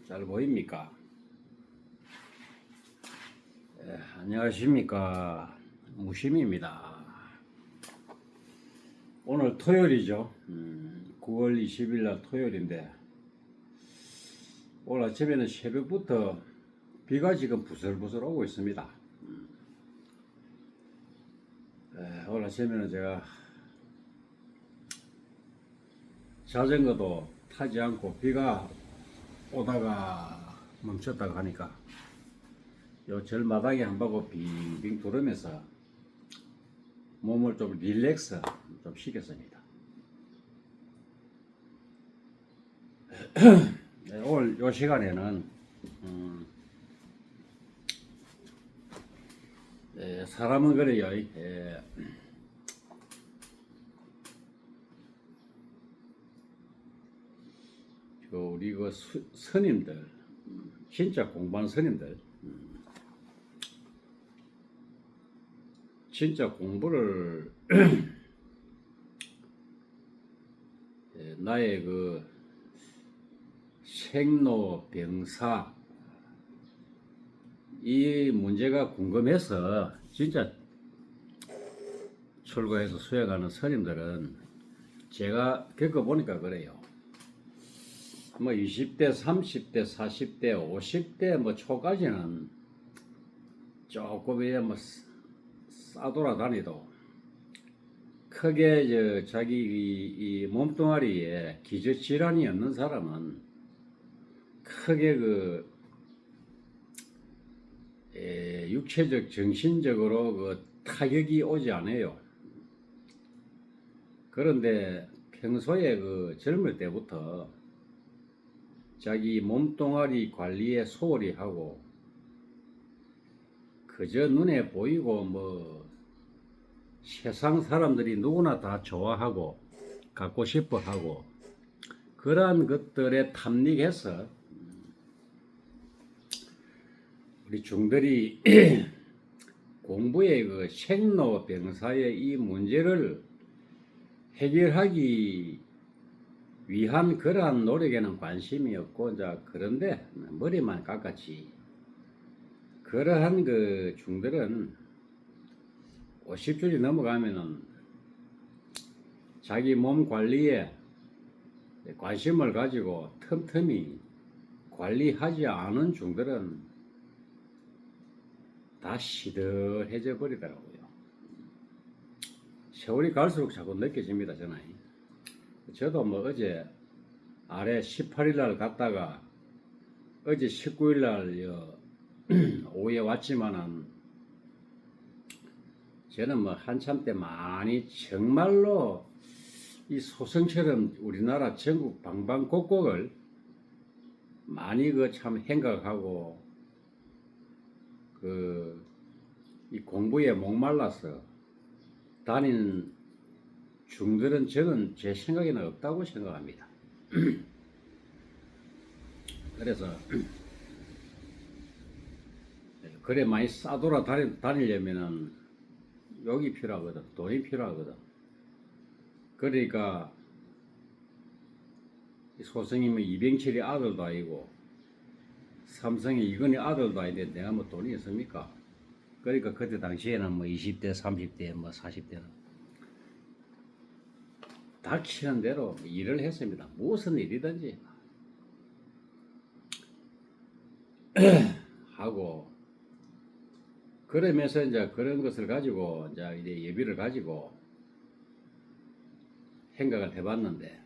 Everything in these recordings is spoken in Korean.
잘 보입니까? 안녕하십니까? 무심입니다. 오늘 토요일이죠. 9월 20일 날 토요일인데 오늘 아침에는 새벽부터 비가 지금 부슬부슬 오고 있습니다. 오늘 아침에는 제가 자전거도 타지 않고 비가 오다가 멈췄다가 하니까 요 절마당에 한 바퀴 빙빙 돌으면서 몸을 좀 릴렉스 좀 시켰습니다. 네, 오늘 요 시간에는 사람은 그래요. 우리 스님들, 진짜 공부한 스님들, 진짜 공부를 나의 생로병사 이 문제가 궁금해서 진짜 출가해서 수행하는 스님들은 제가 겪어보니까 그래요. 뭐 20대, 30대, 40대, 50대 뭐 초까지는 조금 뭐 싸돌아다니도 크게 자기 이 몸뚱아리에 기저질환이 없는 사람은 크게 육체적, 정신적으로 타격이 오지 않아요. 그런데 평소에 젊을 때부터 자기 몸뚱아리 관리에 소홀히 하고 그저 눈에 보이고 뭐 세상 사람들이 누구나 다 좋아하고 갖고 싶어 하고 그러한 것들에 탐닉해서 우리 중들이 공부의 생로병사의 이 문제를 해결하기 위한 그러한 노력에는 관심이 없고 이제 그런데 머리만 깎았지. 그러한 중들은 50줄이 넘어가면은 자기 몸 관리에 관심을 가지고 틈틈이 관리하지 않은 중들은 다 시들해져 버리더라고요. 세월이 갈수록 자꾸 느껴집니다, 저는. 저도 뭐 어제 아래 18일 날 갔다가 어제 19일 날 오후에 왔지만은 저는 뭐 한참 때 많이 정말로 이 소성처럼 우리나라 전국 방방곡곡을 많이 참 생각하고 이 공부에 목말라서 다니는 중들은 저는 제 생각에는 없다고 생각합니다. 그래서 그래 많이 싸돌아 다니려면은 욕이 필요하거든, 돈이 필요하거든. 그러니까 소승이면 이병철이 아들도 아니고 삼성의 이건희 아들도 아닌데 내가 뭐 돈이 있습니까? 그러니까 그때 당시에는 뭐 20대, 30대, 뭐 40대는 닥치는 대로 일을 했습니다. 무슨 일이든지 하고 그러면서 이제 그런 것을 가지고 이제 예비를 가지고 생각을 해봤는데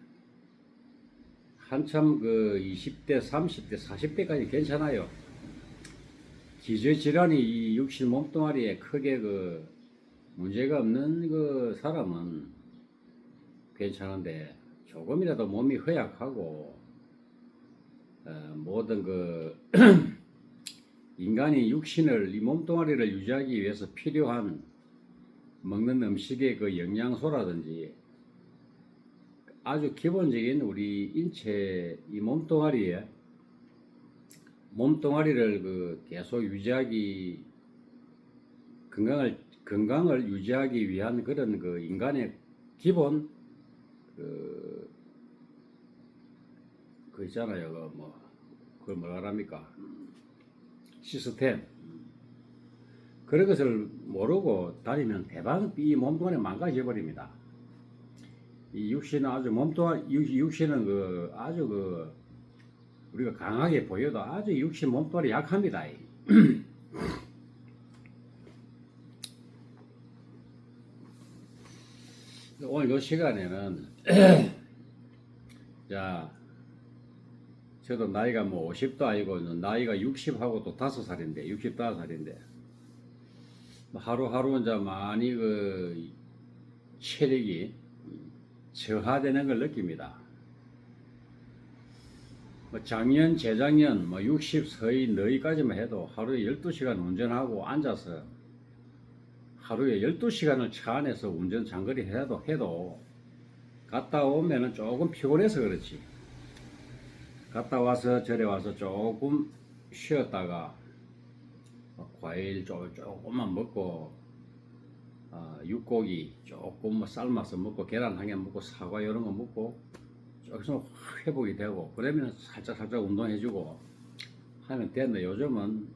한참 20대, 30대, 40대까지 괜찮아요. 기저질환이 이 육신 몸뚱아리에 크게 문제가 없는 사람은 괜찮은데 조금이라도 몸이 허약하고 모든 인간이 육신을 이 몸뚱아리를 유지하기 위해서 필요한 먹는 음식의 영양소라든지 아주 기본적인 우리 인체 이 몸뚱아리를 계속 유지하기 건강을 유지하기 위한 그런 인간의 기본 그 있잖아요. 그걸 뭐라 합니까? 시스템. 그런 것을 모르고 다니면 대박 이 몸뚱아리 망가져 버립니다. 이 육신은 아주 육신은 아주 우리가 강하게 보여도 아주 육신 몸뚱아리 약합니다. 오늘 이 시간에는 자, 저도 나이가 50도 아니고 나이가 60하고 또 5살인데 65살인데 하루하루 이제 많이 체력이 저하되는 걸 느낍니다. 작년, 재작년 60 서이 너희까지만 해도 하루에 12시간 운전하고 앉아서 하루에 12시간을 차 안에서 운전 장거리 해도 갔다 오면은 조금 피곤해서 그렇지. 갔다 와서 절에 와서 조금 쉬었다가 과일 조금만 먹고 육고기 조금 삶아서 먹고 계란 한 개 먹고 사과 이런 거 먹고 조금 회복이 되고 그러면 살짝 운동해주고 하면 되는데 요즘은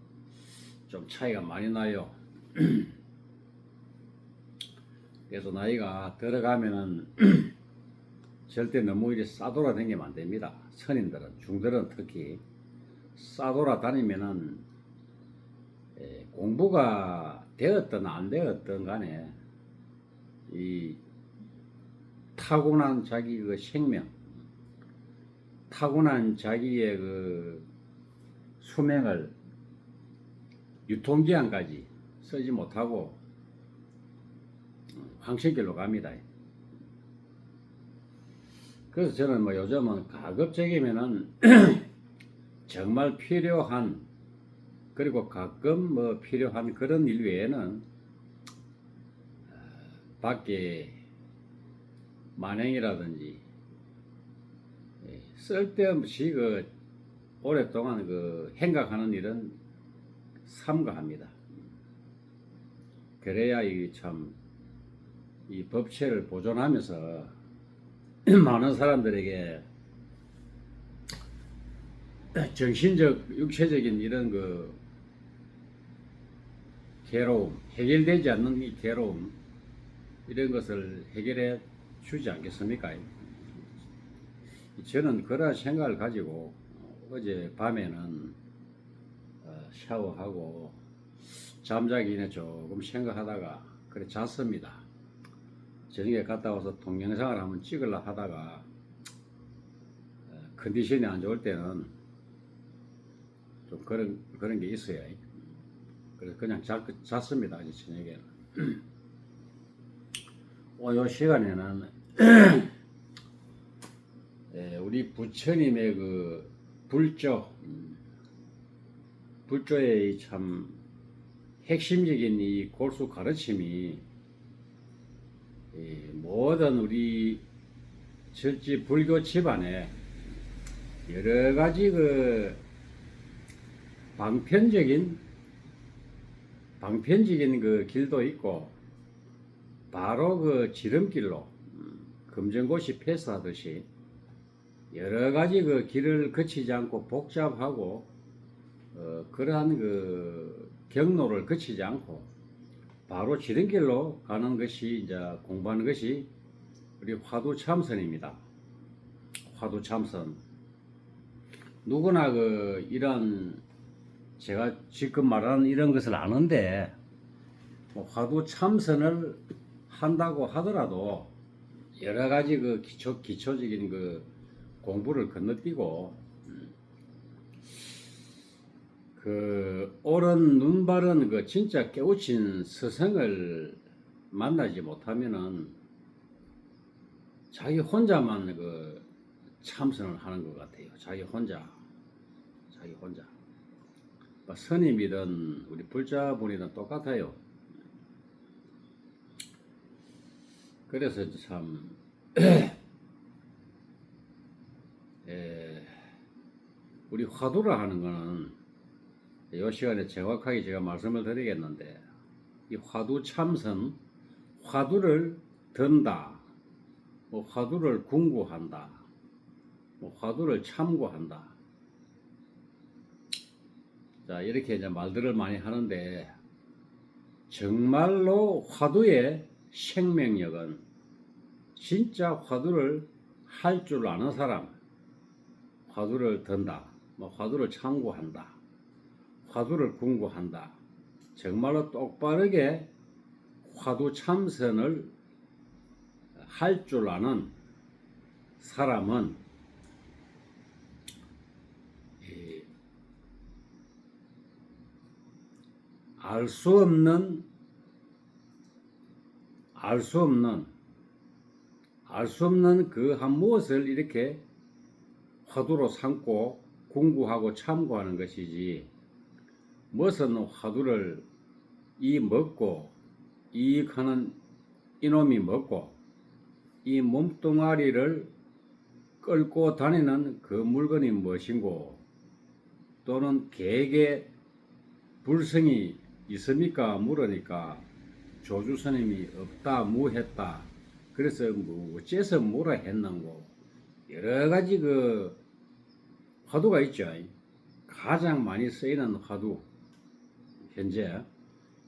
좀 차이가 많이 나요. 그래서 나이가 들어가면은 절대 너무 이렇게 싸돌아 다니면 안 됩니다. 선인들은, 중들은 특히 싸돌아 다니면은 공부가 되었든 안 되었든 간에 이 타고난 자기 생명, 타고난 자기의 수명을 유통기한까지 쓰지 못하고 황천길로 갑니다. 그래서 저는 요즘은 가급적이면은 정말 필요한 그리고 가끔 필요한 그런 일 외에는 밖에 만행이라든지 쓸데없이 오랫동안 행각하는 일은 삼가합니다. 그래야 이 법체를 보존하면서 많은 사람들에게 정신적, 육체적인 이런 괴로움, 해결되지 않는 이 괴로움, 이런 것을 해결해 주지 않겠습니까? 저는 그런 생각을 가지고 어제 밤에는 샤워하고 잠자기 전에 조금 생각하다가 그래 잤습니다. 저녁에 갔다 와서 동영상을 한번 찍으려 하다가 컨디션이 안 좋을 때는 좀 그런 게 있어요. 그래서 그냥 잤습니다. 어제 저녁에는. 오늘 이 시간에는 우리 부처님의 불조의 참 핵심적인 이 골수 가르침이 모든 우리 절지 불교 집안에 여러 가지 방편적인 길도 있고 바로 지름길로 금전고시 패스하듯이 여러 가지 길을 거치지 않고 복잡하고 그러한 경로를 거치지 않고 바로 지름길로 가는 것이 이제 공부하는 것이 우리 화두참선입니다. 화두참선. 누구나 이런 제가 지금 말하는 이런 것을 아는데 화두참선을 한다고 하더라도 여러 가지 기초적인 공부를 건너뛰고 옳은 눈 바른 진짜 깨우친 스승을 만나지 못하면은 자기 혼자만 참선을 하는 것 같아요. 자기 혼자. 스님이든 우리 불자분이든 똑같아요. 그래서 참 우리 화두라 하는 거는 이 시간에 정확하게 제가 말씀을 드리겠는데 이 화두 참선, 화두를 든다, 화두를 궁구한다, 뭐 화두를 참고한다. 자, 이렇게 이제 말들을 많이 하는데, 정말로 화두의 생명력은 진짜 화두를 할 줄 아는 사람, 화두를 든다, 뭐 화두를 참고한다, 화두를 궁구한다. 정말로 똑바르게 화두 참선을 할 줄 아는 사람은 알 수 없는 그 한 무엇을 이렇게 화두로 삼고 궁구하고 참고하는 것이지, 무엇은 화두를 이 먹고 이익하는 이놈이 먹고 이 몸뚱아리를 끌고 다니는 그 물건이 무엇인고, 또는 개에게 불성이 있습니까? 물으니까 조주스님이 없다 무했다. 그래서 뭐 어째서 뭐라 했는고, 여러 가지 그 화두가 있죠. 가장 많이 쓰이는 화두, 현재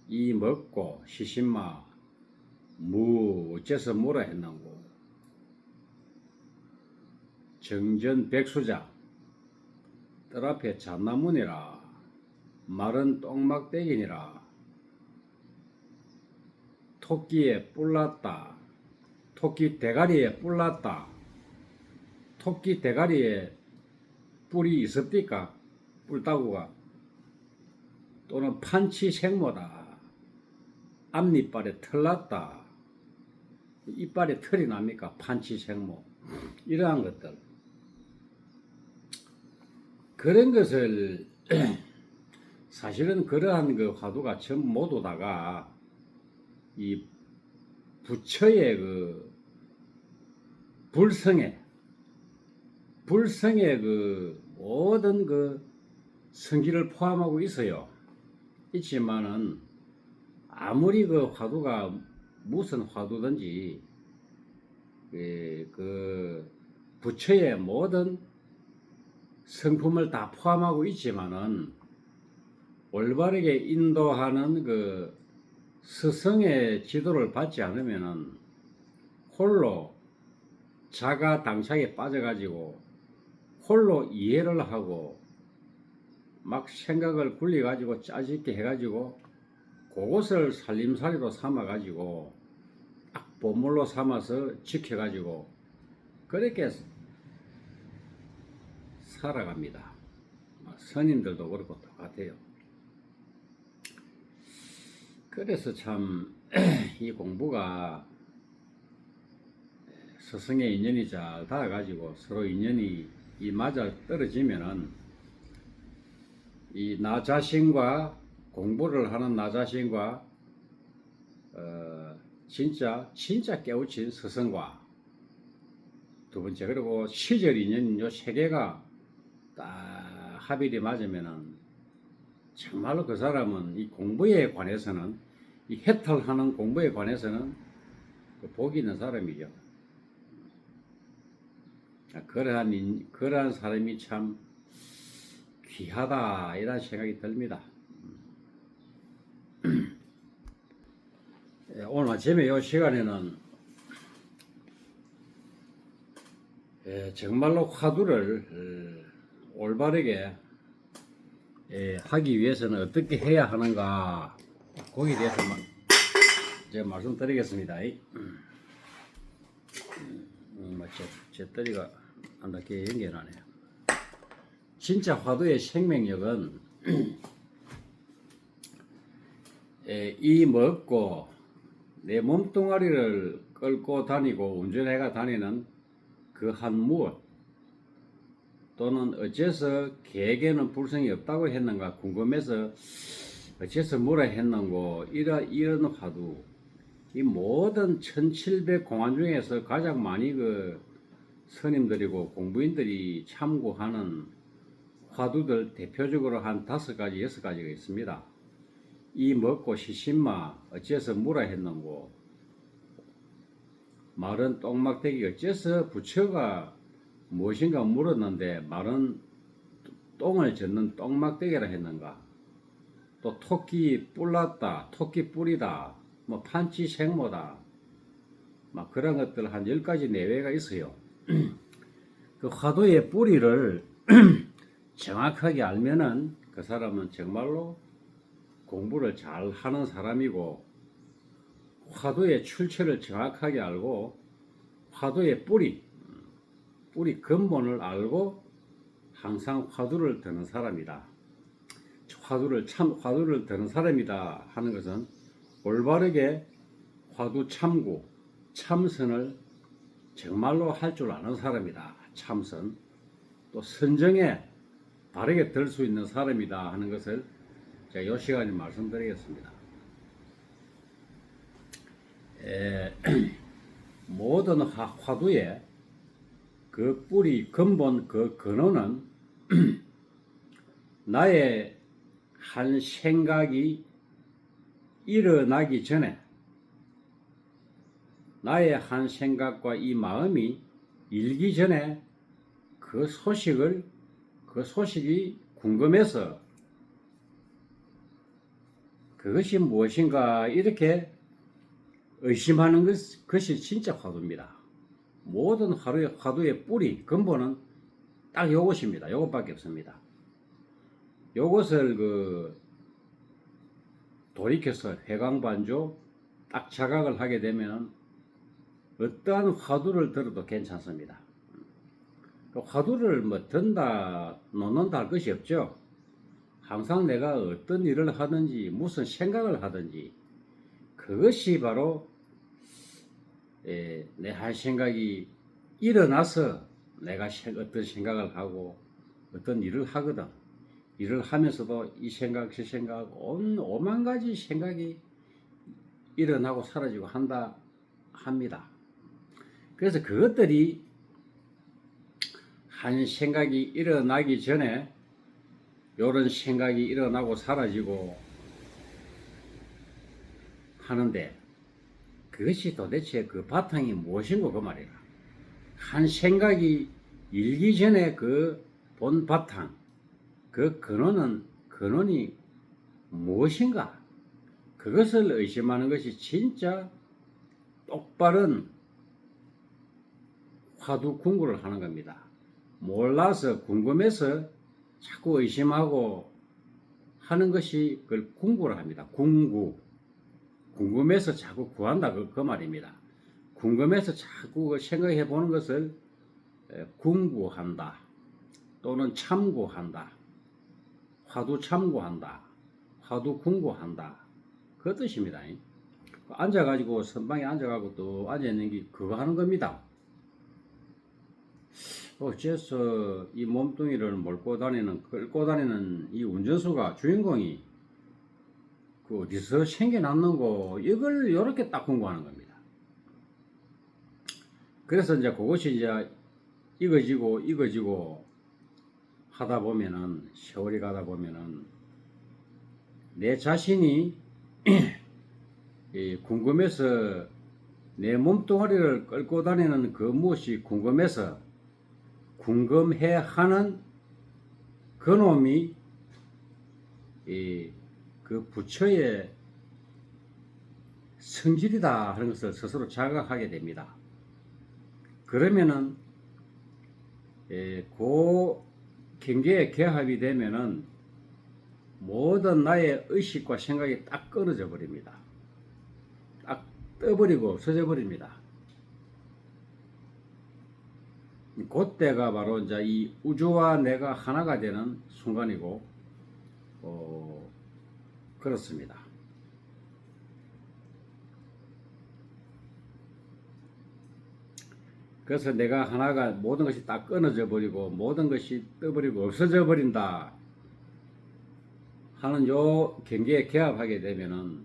이 먹고 시신마 무 어째서 뭐라 했는고, 정전백수자 뜰 앞에 잣나무니라, 마른 똥막대기니라, 토끼에 뿔났다, 토끼 대가리에 뿔났다, 토끼 대가리에 뿔이 있습니까? 뿔따구가. 또는 판치 생모다, 앞니빨에 털 났다, 이빨에 털이 납니까? 판치 생모. 이러한 것들, 그런 것을 사실은 그러한 그 화두가 전부 모두 다가 이 부처의 그 불성의 그 모든 그 성질을 포함하고 있어요. 있지만은 아무리 그 화두가 무슨 화두든지 그 부처의 모든 성품을 다 포함하고 있지만은 올바르게 인도하는 그 스승의 지도를 받지 않으면은 홀로 자가 당착에 빠져가지고 홀로 이해를 하고 막 생각을 굴려가지고 짜집게 해가지고 그것을 살림살이로 삼아가지고 딱 보물로 삼아서 지켜가지고 그렇게 살아갑니다. 스님들도 그렇고 똑같아요. 그래서 참 이 공부가 스승의 인연이 잘 닿아가지고 서로 인연이 이 맞아 떨어지면은 이 나 자신과 공부를 하는 나 자신과 진짜 깨우친 스승과 두 번째, 그리고 시절 인연인 요 세 개가 딱 합일이 맞으면은 정말로 그 사람은 이 공부에 관해서는, 이 해탈하는 공부에 관해서는 복이 있는 사람이죠. 그러한 사람이 참 귀하다, 이런 생각이 듭니다. 오늘 아침에 이 시간에는 정말로 화두를 올바르게 하기 위해서는 어떻게 해야 하는가, 거기에 대해서 제가 말씀드리겠습니다. 제 떠리가 안 닿게 연결하네요. 진짜 화두의 생명력은 이 먹고 내 몸뚱아리를 끌고 다니고 운전해가 다니는 그 한 무엇, 또는 어째서 개에게는 불성이 없다고 했는가 궁금해서 어째서 뭐라 했는고, 이런 화두, 이 모든 1700 공안 중에서 가장 많이 그 스님들이고 공부인들이 참고하는 화두들 대표적으로 한 5가지, 6가지가 있습니다. 이 먹고 시신마 어째서 뭐라 했는고, 마른 똥막대기 어째서 부처가 무엇인가 물었는데 말은 똥을 젓는 똥막대기라 했는가, 또 토끼 뿔났다, 토끼 뿔이다, 뭐 판치 생모다, 막 그런 것들 한 10가지 내외가 있어요. 그 화두의 뿌리를 정확하게 알면은 그 사람은 정말로 공부를 잘 하는 사람이고, 화두의 출처를 정확하게 알고 화두의 뿌리 근본을 알고 항상 화두를 드는 사람이다. 화두를 드는 사람이다 하는 것은 올바르게 화두 참고 참선을 정말로 할 줄 아는 사람이다. 참선, 또 선정에 바르게 들 수 있는 사람이다 하는 것을 제가 이 시간에 말씀드리겠습니다. 모든 화두의 그 뿌리, 근본, 그 근원은 나의 한 생각이 일어나기 전에, 나의 한 생각과 이 마음이 일기 전에 그 소식이 궁금해서 그것이 무엇인가 이렇게 의심하는 것이 진짜 화두입니다. 모든 화두의 뿌리, 근본은 딱 요것입니다. 요것밖에 없습니다. 요것을 돌이켜서 회광반조 딱 자각을 하게 되면 어떠한 화두를 들어도 괜찮습니다. 화두를 뭐 든다, 놓는다 할 것이 없죠. 항상 내가 어떤 일을 하든지 무슨 생각을 하든지 그것이 바로 내 할 생각이 일어나서 내가 어떤 생각을 하고 어떤 일을 하거든. 일을 하면서도 이 생각 저 생각 오만 가지 생각이 일어나고 사라지고 합니다. 그래서 그것들이 한 생각이 일어나기 전에 요런 생각이 일어나고 사라지고 하는데, 그것이 도대체 그 바탕이 무엇인고 그 말이라. 한 생각이 일기 전에 그 본 바탕, 그 근원이 무엇인가, 그것을 의심하는 것이 진짜 똑바른 화두 궁구를 하는 겁니다. 몰라서 궁금해서 자꾸 의심하고 하는 것이 그걸 궁구를 합니다. 궁금해서 자꾸 구한다 그 말입니다. 궁금해서 자꾸 생각해 보는 것을 궁구한다, 또는 참고한다, 화두 참고한다, 화두 궁구한다, 그 뜻입니다. 앉아가지고 선방에 앉아가지고 또 앉아있는 게 그거 하는 겁니다. 어째서 이 몸뚱이를 끌고 다니는 이 운전수가, 주인공이 그 어디서 생겨났는고, 이걸 이렇게 딱 궁금하는 겁니다. 그래서 이제 그것이 이제 익어지고 하다 보면은, 세월이 가다 보면은 내 자신이 궁금해서 내 몸뚱아리를 끌고 다니는 그 무엇이 궁금해서 궁금해 하는 그놈이 그 부처의 성질이다 하는 것을 스스로 자각하게 됩니다. 그러면은 그 경계에 개합이 되면은 모든 나의 의식과 생각이 딱 끊어져 버립니다. 딱 떠버리고 없어져 버립니다. 그때가 바로 이제 이 우주와 내가 하나가 되는 순간이고, 그렇습니다. 그래서 내가 하나가, 모든 것이 딱 끊어져 버리고 모든 것이 떠버리고 없어져 버린다 하는 요 경계에 개합하게 되면은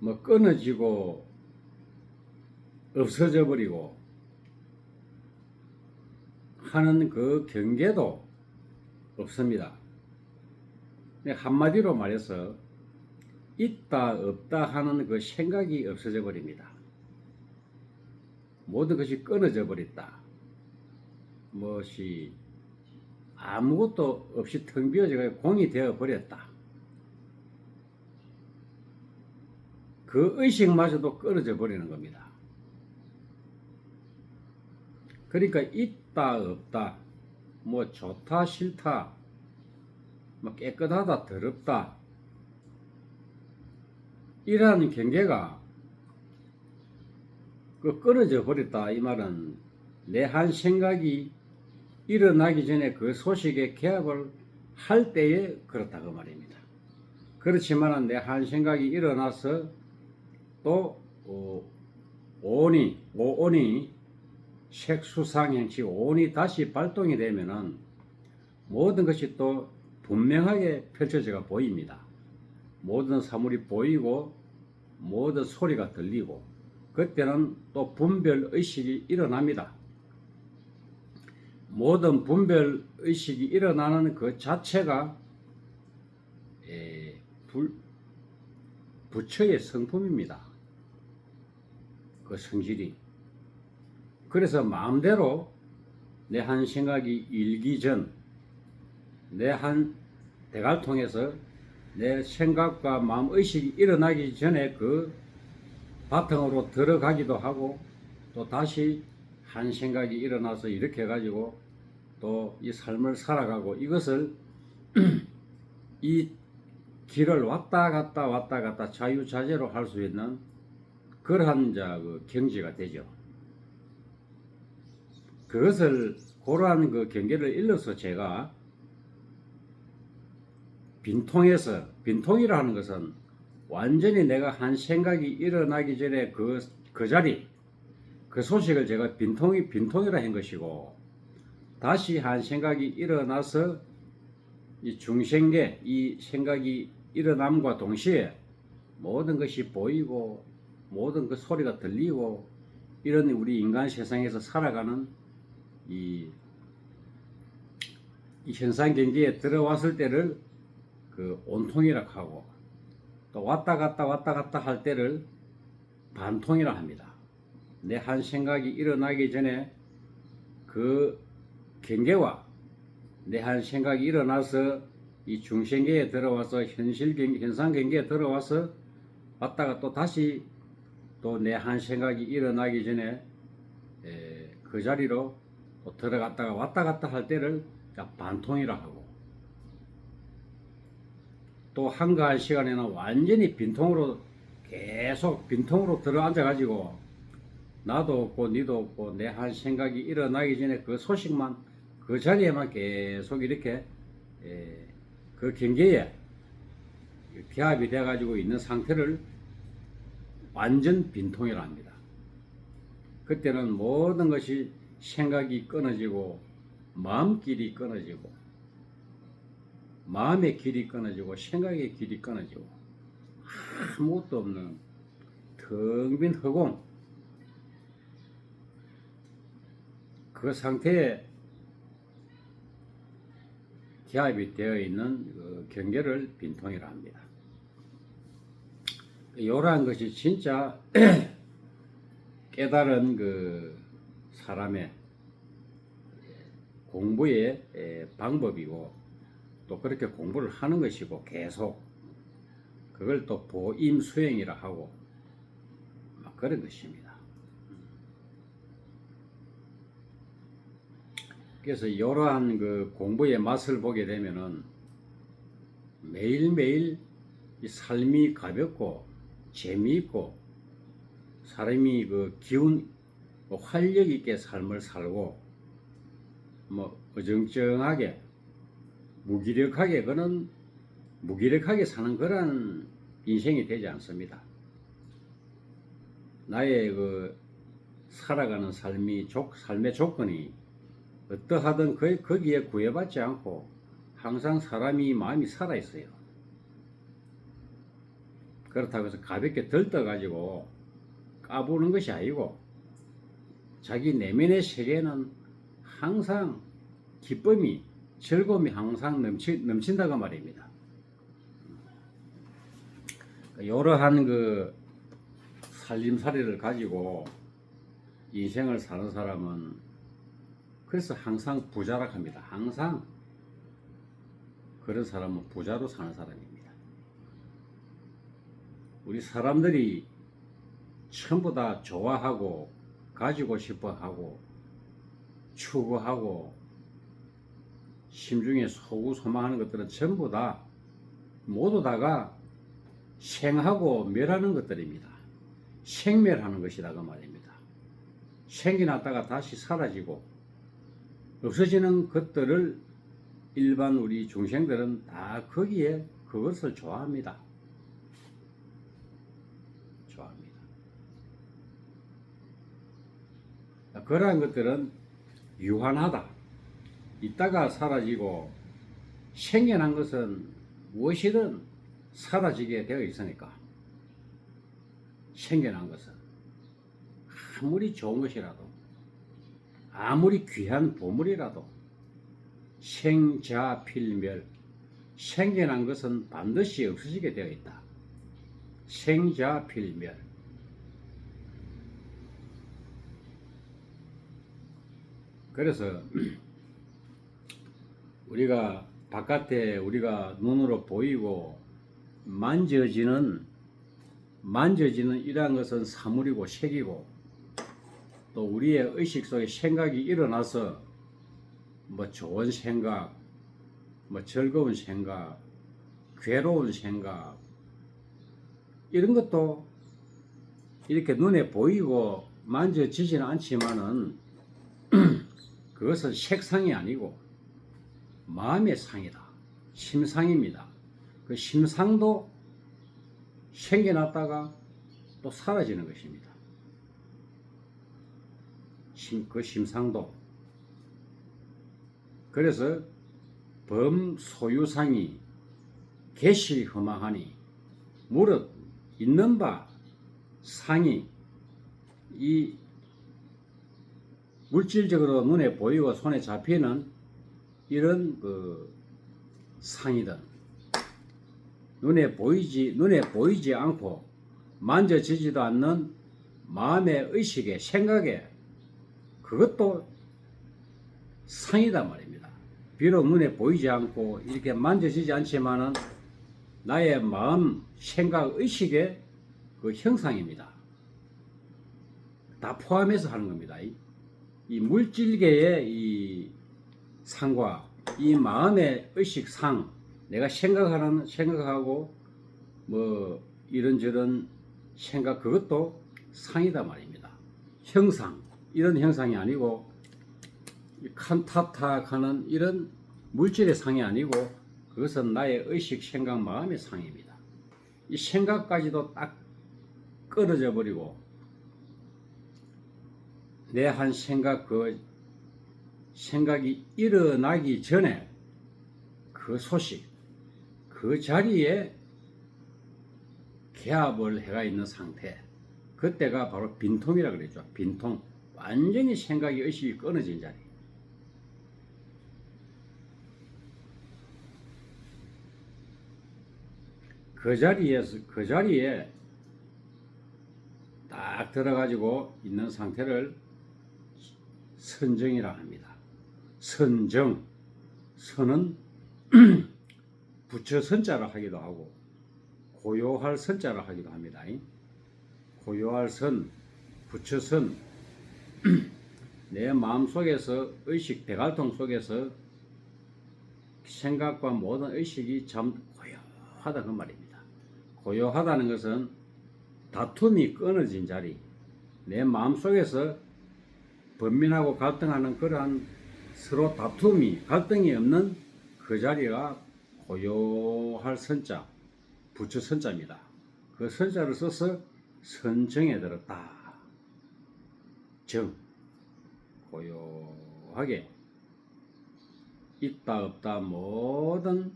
뭐 끊어지고 없어져 버리고 하는 그 경계도 없습니다. 한마디로 말해서 있다 없다 하는 그 생각이 없어져 버립니다. 모든 것이 끊어져 버렸다. 무엇이 아무것도 없이 텅 비어져 공이 되어 버렸다. 그 의식마저도 끊어져 버리는 겁니다. 그러니까 있다 없다, 뭐 좋다 싫다, 뭐 깨끗하다 더럽다, 이러한 경계가 그 끊어져 버렸다. 이 말은 내 한 생각이 일어나기 전에 그 소식에 개합을 할 때에 그렇다고 말입니다. 그렇지만 내 한 생각이 일어나서 또 오온이 색수상행치 오온이 다시 발동이 되면은 모든 것이 또 분명하게 펼쳐져 보입니다. 모든 사물이 보이고 모든 소리가 들리고 그때는 또 분별 의식이 일어납니다. 모든 분별 의식이 일어나는 그 자체가 부처의 성품입니다. 그 성질이. 그래서 마음대로 내 한 생각이 일기 전, 내 한 대가를 통해서 내 생각과 마음 의식이 일어나기 전에 그 바탕으로 들어가기도 하고 또 다시 한 생각이 일어나서 이렇게 해가지고 또 이 삶을 살아가고 이것을 이 길을 왔다 갔다 자유자재로 할 수 있는 그러한 그 경지가 되죠. 그것을 그러한 그 경계를 일러서 제가 빈통이라 하는 것은 완전히 내가 한 생각이 일어나기 전에 그 자리, 그 소식을 제가 빈통이라 한 것이고, 다시 한 생각이 일어나서 이 중생계, 이 생각이 일어남과 동시에 모든 것이 보이고 모든 그 소리가 들리고 이런 우리 인간 세상에서 살아가는 이 현상 경계에 들어왔을 때를 그 온통이라 하고, 또 왔다 갔다 할 때를 반통이라 합니다. 내 한 생각이 일어나기 전에 그 경계와 내 한 생각이 일어나서 이 중생계에 들어와서 현상 경계에 들어와서 왔다가 또 다시 또 내 한 생각이 일어나기 전에 그 자리로 또 들어갔다가 왔다 갔다 할 때를 반통이라 하고, 또 한가한 시간에는 완전히 계속 빈통으로 들어앉아 가지고 나도 없고 니도 없고 내 한 생각이 일어나기 전에 그 소식만 그 자리에만 계속 이렇게 그 경계에 개합이 돼 가지고 있는 상태를 완전 빈통이라 합니다. 그때는 모든 것이 생각이 끊어지고 마음길이 끊어지고 마음의 길이 끊어지고 생각의 길이 끊어지고 아무것도 없는 텅 빈 허공, 그 상태에 기합이 되어 있는 그 경계를 빈통이라 합니다. 이러한 것이 진짜 깨달은 그 사람의 공부의 방법이고, 또 그렇게 공부를 하는 것이고 계속 그걸 또 보임 수행이라 하고 막 그런 것입니다. 그래서 이러한 그 공부의 맛을 보게 되면은 매일매일 이 삶이 가볍고 재미있고 사람이 그 기운, 활력 있게 삶을 살고 뭐 어정쩡하게 무기력하게 사는 그런 인생이 되지 않습니다. 나의 그 살아가는 삶의 조건이 어떠하든 거기에 구애받지 않고 항상 사람이 마음이 살아 있어요. 그렇다고 해서 가볍게 들떠가지고 까부는 것이 아니고 자기 내면의 세계는 항상 기쁨이, 즐거움이 항상 넘친다고 말입니다. 이러한 그 살림살이를 가지고 인생을 사는 사람은 그래서 항상 부자라 합니다. 항상 그런 사람은 부자로 사는 사람입니다. 우리 사람들이 전부 다 좋아하고 가지고 싶어 하고 추구하고 심중에 소구소망하는 것들은 전부 다 모두 다가 생하고 멸하는 것들입니다. 생멸하는 것이다 그 말입니다. 생겨났다가 다시 사라지고 없어지는 것들을 일반 우리 중생들은 다 거기에 그것을 좋아합니다. 좋아합니다. 그러한 것들은 유한하다. 있다가 사라지고 생겨난 것은 무엇이든 사라지게 되어 있으니까 생겨난 것은 아무리 좋은 것이라도 아무리 귀한 보물이라도 생자필멸 생겨난 것은 반드시 없어지게 되어 있다. 생자필멸 그래서 우리가 바깥에 우리가 눈으로 보이고 만져지는 이러한 것은 사물이고 색이고 또 우리의 의식 속에 생각이 일어나서 뭐 좋은 생각, 뭐 즐거운 생각, 괴로운 생각 이런 것도 이렇게 눈에 보이고 만져지지는 않지만은 그것은 색상이 아니고 마음의 상이다. 심상입니다. 그 심상도 생겨났다가 또 사라지는 것입니다. 그 심상도. 그래서 범소유상이 개시허망하니 무릇 있는 바 상이 이 물질적으로 눈에 보이고 손에 잡히는 이런 그 상이든 눈에 보이지 않고 만져지지도 않는 마음의 의식에 생각에 그것도 상이다 말입니다. 비록 눈에 보이지 않고 이렇게 만져지지 않지만은 나의 마음, 생각, 의식의 그 형상입니다. 다 포함해서 하는 겁니다. 이 물질계의 이 상과 이 마음의 의식 상, 내가 생각하고 뭐 이런저런 생각 그것도 상이다 말입니다. 형상, 이런 형상이 아니고 칸타타하는 이런 물질의 상이 아니고 그것은 나의 의식, 생각, 마음의 상입니다. 이 생각까지도 딱 끊어져 버리고 내 한 생각 그 생각이 일어나기 전에 그 소식 그 자리에 개합을 해가 있는 상태 그때가 바로 빈통이라 그랬죠. 빈통 완전히 생각이 의식이 끊어진 자리 그 자리에 딱 들어가지고 있는 상태를 선정이라 합니다. 선정, 선은 부처 선자라 하기도 하고 고요할 선자라 하기도 합니다. 고요할 선, 부처 선, 내 마음속에서 의식 대갈통 속에서 생각과 모든 의식이 참 고요하다 그 말입니다. 고요하다는 것은 다툼이 끊어진 자리, 내 마음속에서 번민하고 갈등하는 그러한 서로 갈등이 없는 그 자리가 고요할 선자, 부처 선자입니다. 그 선자를 써서 선정에 들었다. 정, 고요하게 있다 없다 모든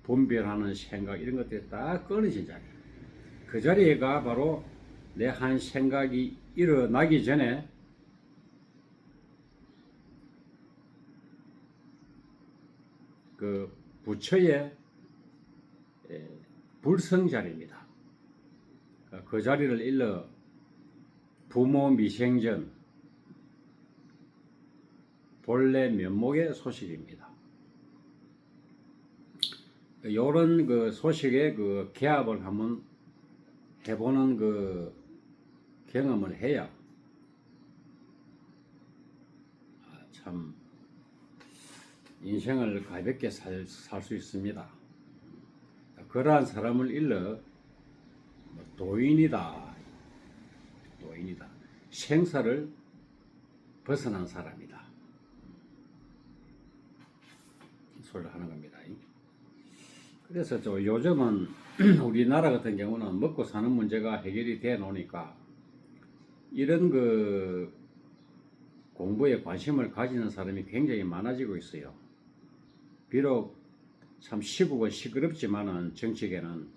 분별하는 생각 이런 것들이 딱 끊어진 자리. 그 자리가 바로 내 한 생각이 일어나기 전에 그 부처의 불성자리입니다. 그 자리를 일러 부모 미생전 본래 면목의 소식입니다. 요런 그 소식에 그 개합을 한번 해보는 그 경험을 해야 참 인생을 가볍게 살 수 있습니다. 그러한 사람을 일러 도인이다. 도인이다. 생사를 벗어난 사람이다. 소리를 하는 겁니다. 그래서 요즘은 우리나라 같은 경우는 먹고 사는 문제가 해결이 돼 놓으니까 이런 그 공부에 관심을 가지는 사람이 굉장히 많아지고 있어요. 비록 참 시국은 시끄럽지만은 정치계는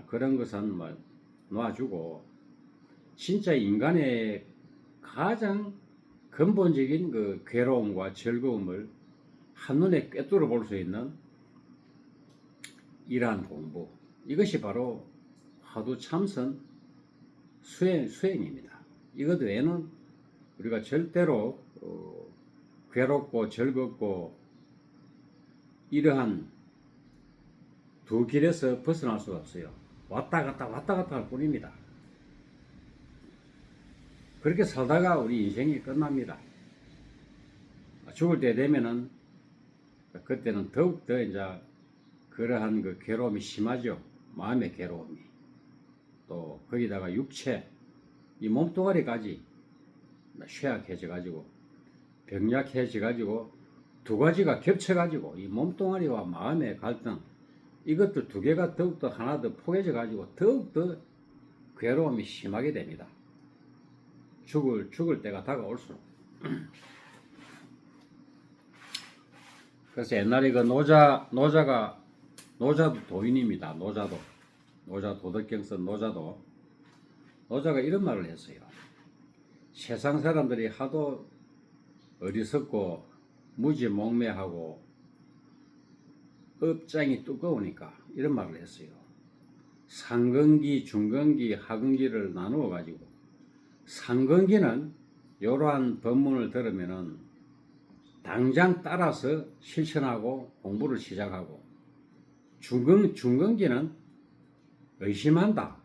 그런 것은 뭐 놔주고 진짜 인간의 가장 근본적인 그 괴로움과 즐거움을 한눈에 꿰뚫어 볼 수 있는 이러한 공부, 이것이 바로 화두 참선 수행입니다. 이것 외에는 우리가 절대로 괴롭고 즐겁고 이러한 두 길에서 벗어날 수가 없어요. 왔다 갔다 할 뿐입니다. 그렇게 살다가 우리 인생이 끝납니다. 죽을 때 되면은 그때는 더욱더 이제 그러한 그 괴로움이 심하죠. 마음의 괴로움이. 또 거기다가 육체, 이 몸뚱아리까지 쇠약해져 가지고 병약해져 가지고 두 가지가 겹쳐 가지고 이 몸뚱아리와 마음의 갈등, 이것들 두 개가 더욱더 하나 더 포개져 가지고 더욱더 괴로움이 심하게 됩니다. 죽을 때가 다가올수록. 그래서 옛날에 그 노자도 도인입니다. 노자 도덕경선 노자가 이런 말을 했어요. 세상 사람들이 하도 어리석고 무지몽매하고 업장이 두꺼우니까 이런 말을 했어요. 상근기, 중근기, 하근기를 나누어 가지고 상근기는 이러한 법문을 들으면은 당장 따라서 실천하고 공부를 시작하고, 중근기는 의심한다.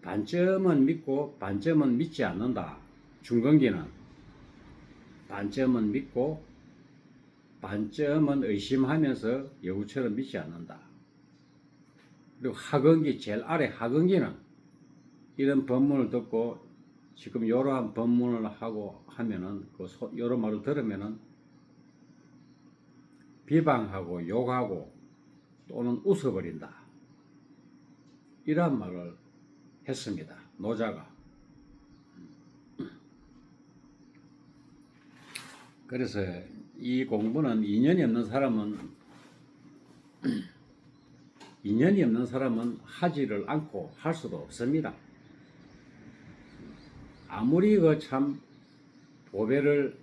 반점은 믿고 반점은 믿지 않는다. 중근기는 반점은 믿고 반점은 의심하면서 여우처럼 믿지 않는다. 그리고 하근기, 제일 아래 하근기는 이런 법문을 듣고 지금 이러한 법문을 하고 하면은 이런 말을 들으면은 비방하고 욕하고 또는 웃어버린다. 이런 말을 했습니다. 노자가. 그래서 이 공부는 인연이 없는 사람은 하지를 않고 할 수도 없습니다. 아무리 그 참 보배를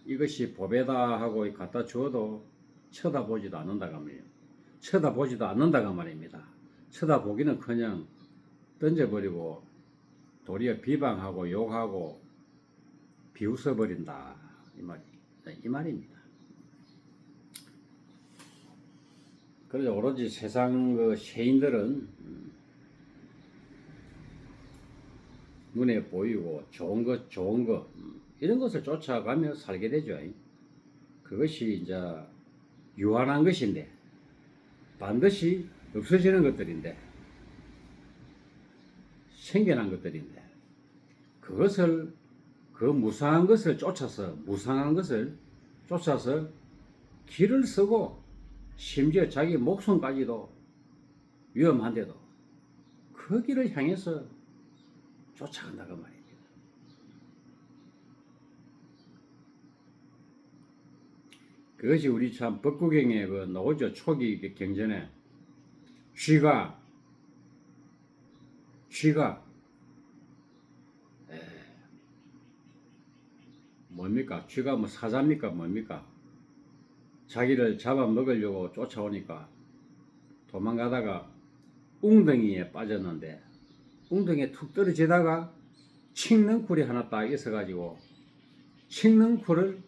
이것이 보배다 하고 갖다 주어도 쳐다보지도 않는다가 말이에요. 쳐다보지도 않는다가 말입니다. 쳐다보기는커녕 던져버리고 도리어 비방하고 욕하고 비웃어버린다. 이 말입니다. 그래서 오로지 세상 그 세인들은 눈에 보이고 좋은 것 이런 것을 쫓아가며 살게 되죠. 그것이 이제 유한한 것인데 반드시 없어지는 것들인데 생겨난 것들인데 그 무상한 것을 쫓아서 길을 쓰고 심지어 자기 목숨까지도 위험한데도 그 길을 향해서 쫓아간다고 말입니다. 그것이 우리 참 법구경에 그 나오죠. 초기 경전에 쥐가 뭡니까? 쥐가 뭐 사자입니까? 뭡니까? 자기를 잡아먹으려고 쫓아오니까 도망가다가 웅덩이에 빠졌는데 웅덩이에 툭 떨어지다가 칡능쿨이 하나 딱 있어가지고 칡능쿨을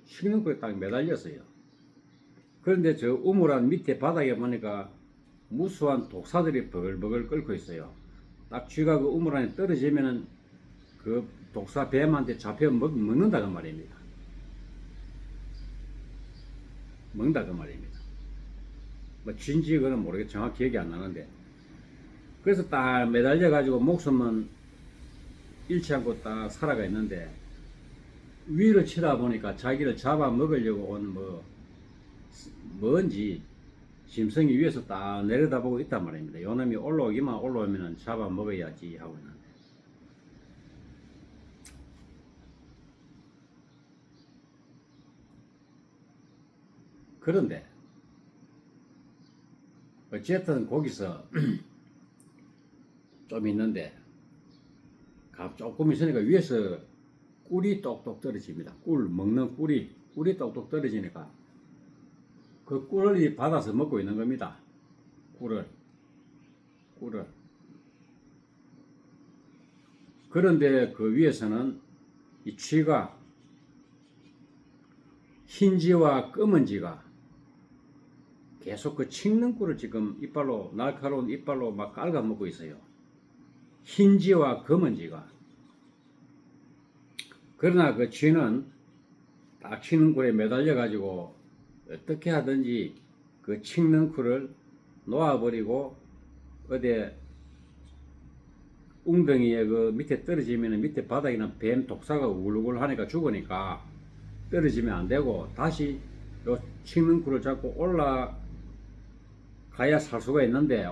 칡능쿨에 딱 매달렸어요. 그런데 저 우물안 밑에 바닥에 보니까 무수한 독사들이 버글버글 끓고 있어요. 딱 쥐가 그 우물 안에 떨어지면은 그 독사 뱀한테 잡혀 먹는다 그 말입니다. 먹는다 그 말입니다. 뭐 쥐인지 그건 모르겠, 정확히 기억이 안 나는데. 그래서 딱 매달려 가지고 목숨은 잃지 않고 딱 살아가 있는데, 위를 치다 보니까 자기를 잡아 먹으려고 온 뭔지 짐승이 위에서 딱 내려다보고 있단 말입니다. 요놈이 올라오면 잡아 먹어야지 하고 있는데, 그런데 어쨌든 거기서 좀 있는데 조금 있으니까 위에서 꿀이 똑똑 떨어집니다. 먹는 꿀이 똑똑 떨어지니까 그 꿀을 받아서 먹고 있는 겁니다. 꿀을. 그런데 그 위에서는 이 쥐가 흰지와 검은지가 계속 그 칡능꿀을 지금 날카로운 이빨로 막 깔아먹고 있어요. 흰지와 검은지가. 그러나 그 쥐는 딱 칡능꿀에 매달려 가지고 어떻게 하든지 그 칡능쿨을 놓아버리고 어디 웅덩이에 그 밑에 떨어지면 밑에 바닥에는 뱀 독사가 우글우글 하니까 죽으니까 떨어지면 안 되고 다시 요 칡능쿨을 잡고 올라가야 살 수가 있는데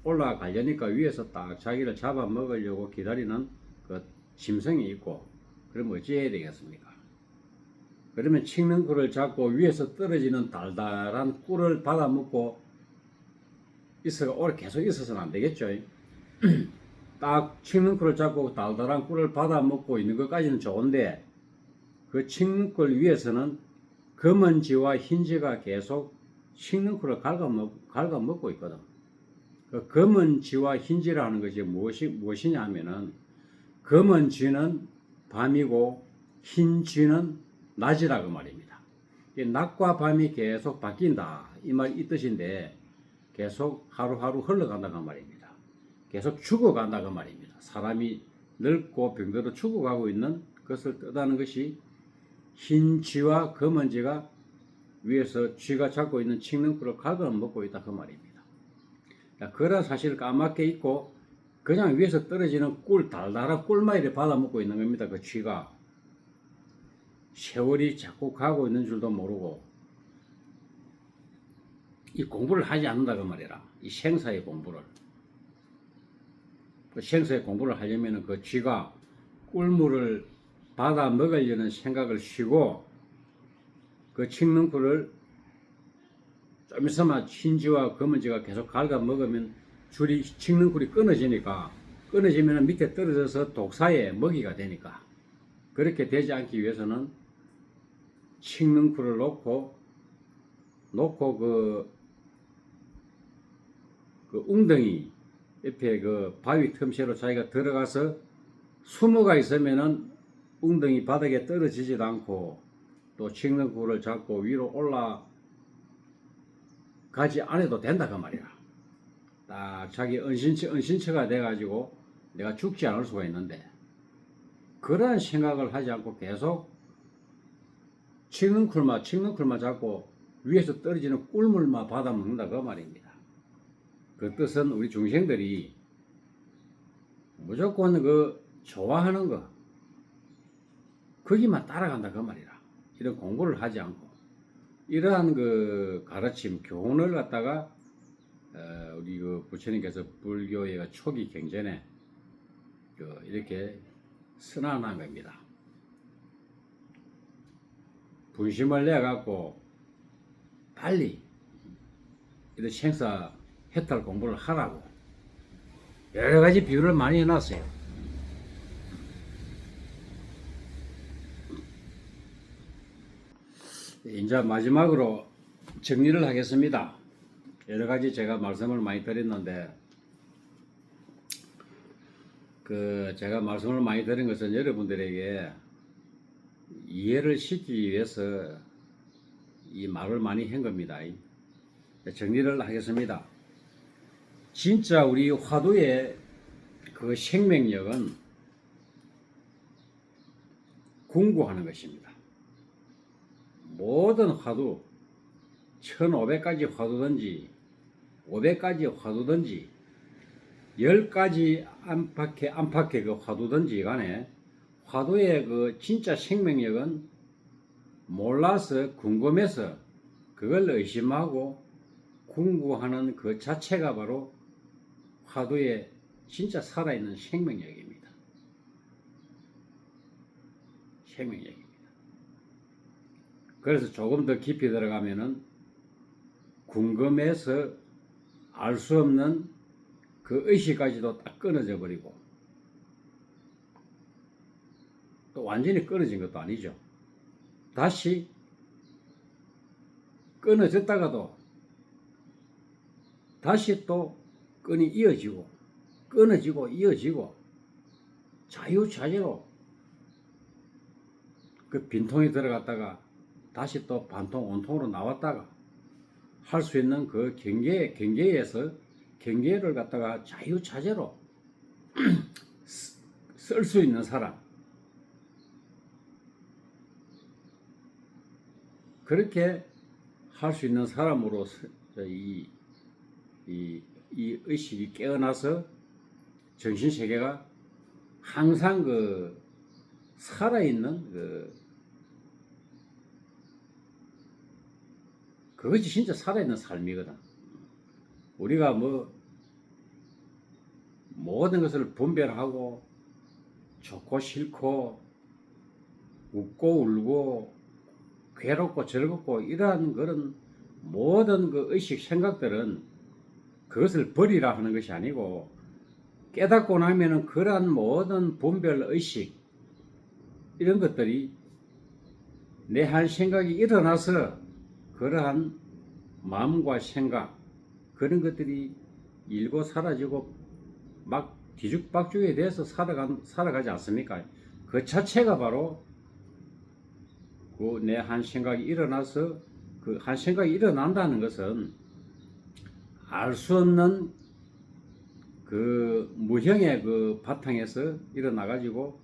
올라가려니까 위에서 딱 자기를 잡아먹으려고 기다리는 그 짐승이 있고, 그럼 어찌해야 되겠습니까? 그러면 칡능쿨을 잡고 위에서 떨어지는 달달한 꿀을 받아먹고 계속 있어서는 안 되겠죠. 딱 칡능쿨을 잡고 달달한 꿀을 받아먹고 있는 것까지는 좋은데, 그 칡능쿨 위에서는 검은지와 흰지가 계속 칡능쿨을 갉아먹고 있거든. 그 검은지와 흰지라는 것이 무엇이냐 하면은, 검은지는 밤이고 흰지는 낮이라고 말입니다. 낮과 밤이 계속 바뀐다 이 뜻인데, 계속 하루하루 흘러간다고 말입니다. 계속 죽어간다고 말입니다. 사람이 늙고 병들어 죽어가고 있는 것을 뜻하는 것이 흰지와 검은지가 위에서 쥐가 잡고 있는 칡능쿨을 갉아먹고 있다 그 말입니다. 그런 사실을 까맣게 잊고 그냥 위에서 떨어지는 달달한 꿀마이를 받아먹고 있는 겁니다. 그 쥐가 세월이 자꾸 가고 있는 줄도 모르고 이 공부를 하지 않는다 그 말이라. 이 생사의 공부를. 그 생사의 공부를 하려면 그 쥐가 꿀물을 받아 먹으려는 생각을 쉬고 그 칡능쿨을 좀 있으면 흰지와 검은지가 계속 갉아 먹으면 칡능쿨이 끊어지면 밑에 떨어져서 독사의 먹이가 되니까, 그렇게 되지 않기 위해서는 칡능쿨을 놓고 그 웅덩이 옆에 그 바위 틈새로 자기가 들어가서 숨어가 있으면은 웅덩이 바닥에 떨어지지도 않고 또 칡능쿨을 잡고 위로 올라가지 않아도 된다 그 말이야. 딱 자기 은신처가 돼가지고 내가 죽지 않을 수가 있는데, 그런 생각을 하지 않고 계속 칡능쿨만 잡고 위에서 떨어지는 꿀물만 받아 먹는다 그 말입니다. 그 뜻은 우리 중생들이 무조건 그 좋아하는 거 거기만 따라간다 그 말이라. 이런 공부를 하지 않고 이러한 그 가르침 교훈을 갖다가 우리 그 부처님께서 불교의 초기 경전에 이렇게 선언한 겁니다. 분심을 내 갖고 빨리 이런 생사 해탈 공부를 하라고 여러 가지 비유를 많이 해놨어요. 이제 마지막으로 정리를 하겠습니다. 여러 가지 제가 말씀을 많이 드렸는데, 제가 말씀을 많이 드린 것은 여러분들에게 이해를 시키기 위해서 이 말을 많이 한 겁니다. 정리를 하겠습니다. 진짜 우리 화두의 그 생명력은 궁구하는 것입니다. 모든 화두, 1500가지 화두든지 500가지 화두든지 10가지 안팎의 그 화두든지 간에 화두의 그 진짜 생명력은 몰라서 궁금해서 그걸 의심하고 궁구하는 그 자체가 바로 화두의 진짜 살아있는 생명력입니다. 생명력입니다. 그래서 조금 더 깊이 들어가면은 궁금해서 알 수 없는 그 의식까지도 딱 끊어져 버리고, 또 완전히 끊어진 것도 아니죠. 다시 끊어졌다가도 다시 또 끈이 이어지고 끊어지고 이어지고 자유자재로 그 빈통에 들어갔다가 다시 또 반통 온통으로 나왔다가 할 수 있는 그 경계에서 경계를 갖다가 자유자재로 쓸 수 있는 사람, 그렇게 할 수 있는 사람으로 이 의식이 깨어나서 정신세계가 항상 그 살아있는 그것이 진짜 살아있는 삶이거든. 우리가 모든 것을 분별하고 좋고 싫고 웃고 울고 괴롭고 즐겁고 이러한 그런 모든 그 의식 생각들은 그것을 버리라 하는 것이 아니고, 깨닫고 나면은 그러한 모든 분별 의식 이런 것들이 내 한 생각이 일어나서 그러한 마음과 생각 그런 것들이 일고 사라지고 막 뒤죽박죽에 대해서 살아가지 않습니까? 그 자체가 바로 그 내 한 생각이 일어나서 그 한 생각이 일어난다는 것은 알 수 없는 그 무형의 그 바탕에서 일어나 가지고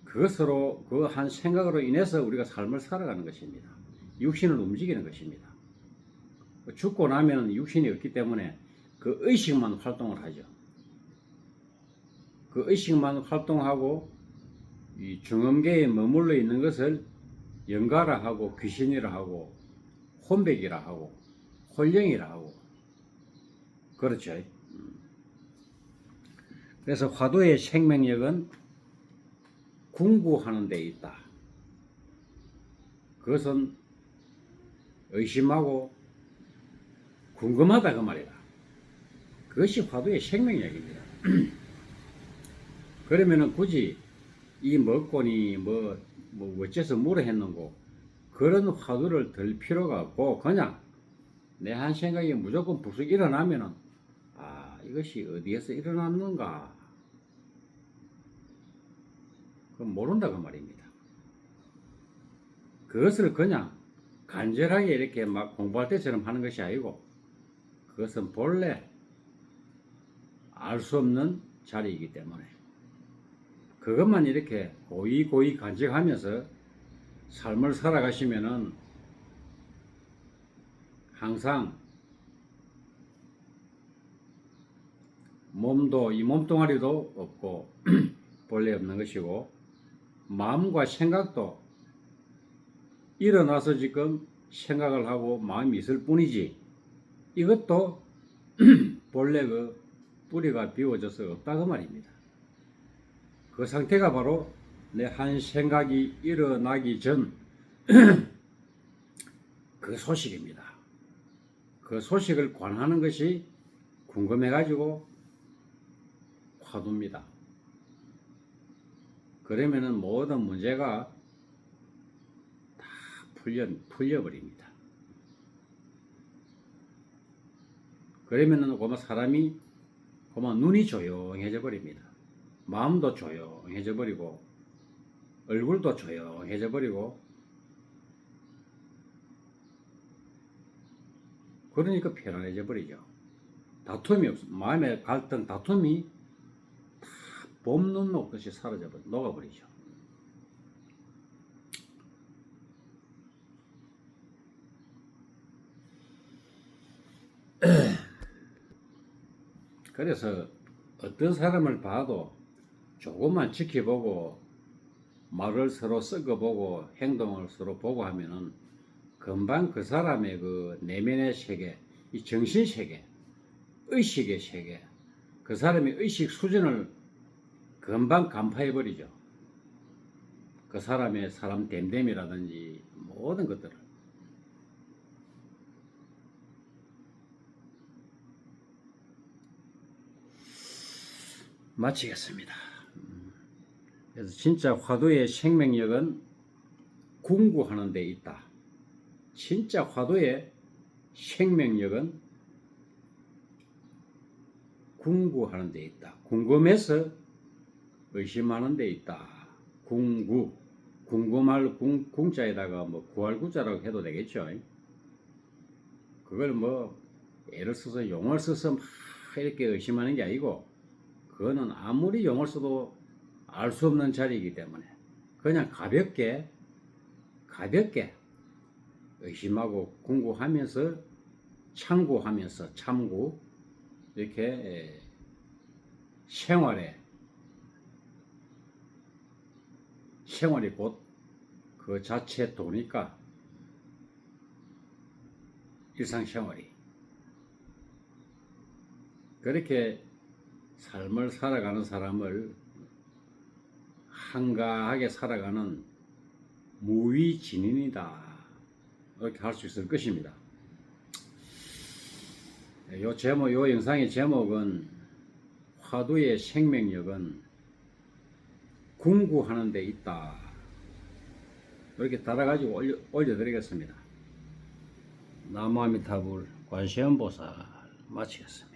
그것으로 그 한 생각으로 인해서 우리가 삶을 살아가는 것입니다. 육신을 움직이는 것입니다. 죽고 나면 육신이 없기 때문에 그 의식만 활동을 하죠. 그 의식만 활동하고 이 중음계에 머물러 있는 것을 영가라 하고 귀신이라 하고 혼백이라 하고 혼령이라 하고 그렇죠. 그래서 화두의 생명력은 궁구하는 데 있다. 그것은 의심하고 궁금하다 그 말이다. 그것이 화두의 생명력입니다. 그러면은 굳이 이 먹고니 뭐 어째서 물어 했는고 그런 화두를 들 필요가 없고, 그냥 내 한 생각이 무조건 부쩍 일어나면은 이것이 어디에서 일어났는가 그건 모른다 그 말입니다. 그것을 그냥 간절하게 이렇게 막 공부할 때처럼 하는 것이 아니고, 그것은 본래 알 수 없는 자리이기 때문에 그것만 이렇게 고이 간직하면서 삶을 살아가시면은 항상 몸도 이 몸뚱아리도 없고 본래 없는 것이고, 마음과 생각도 일어나서 지금 생각을 하고 마음이 있을 뿐이지 이것도 본래 그 뿌리가 비워져서 없다 그 말입니다. 그 상태가 바로 내 한 생각이 일어나기 전 그 소식입니다. 그 소식을 관하는 것이 궁금해 가지고 화두입니다. 그러면은 모든 문제가 다 풀려버립니다. 그러면은 그만 사람이 그만 눈이 조용해져 버립니다. 마음도 조용해져 버리고 얼굴도 조용해져 버리고, 그러니까 편안해져 버리죠. 다툼이 없어. 마음의 갈등, 다툼이 다 봄눈 녹듯이 사라져 버려, 녹아버리죠. 그래서 어떤 사람을 봐도 조금만 지켜보고 말을 서로 섞어보고 행동을 서로 보고 하면은 금방 그 사람의 그 내면의 세계, 이 정신 세계, 의식의 세계, 그 사람의 의식 수준을 금방 간파해 버리죠. 그 사람의 사람 됨됨이라든지 모든 것들을. 마치겠습니다. 그래서 진짜 화두의 생명력은 궁구하는 데 있다. 진짜 화두의 생명력은 궁구하는 데 있다. 궁금해서 의심하는 데 있다. 궁구. 궁금할 궁자에다가 뭐 구할 구자라고 해도 되겠죠. 그걸 뭐 예를 써서 용어를 써서 막 이렇게 의심하는 게 아니고, 그거는 아무리 용어를 써도 알 수 없는 자리이기 때문에 그냥 가볍게 의심하고 궁구하면서 참고하면서 참고, 이렇게 생활이 곧 그 자체 도니까, 일상생활이 그렇게 삶을 살아가는 사람을 한가하게 살아가는 무위진인이다, 이렇게 할 수 있을 것입니다. 요 영상의 제목은 화두의 생명력은 궁구하는 데 있다, 이렇게 달아가지고 올려드리겠습니다. 나무아미타불 관세음보살 마치겠습니다.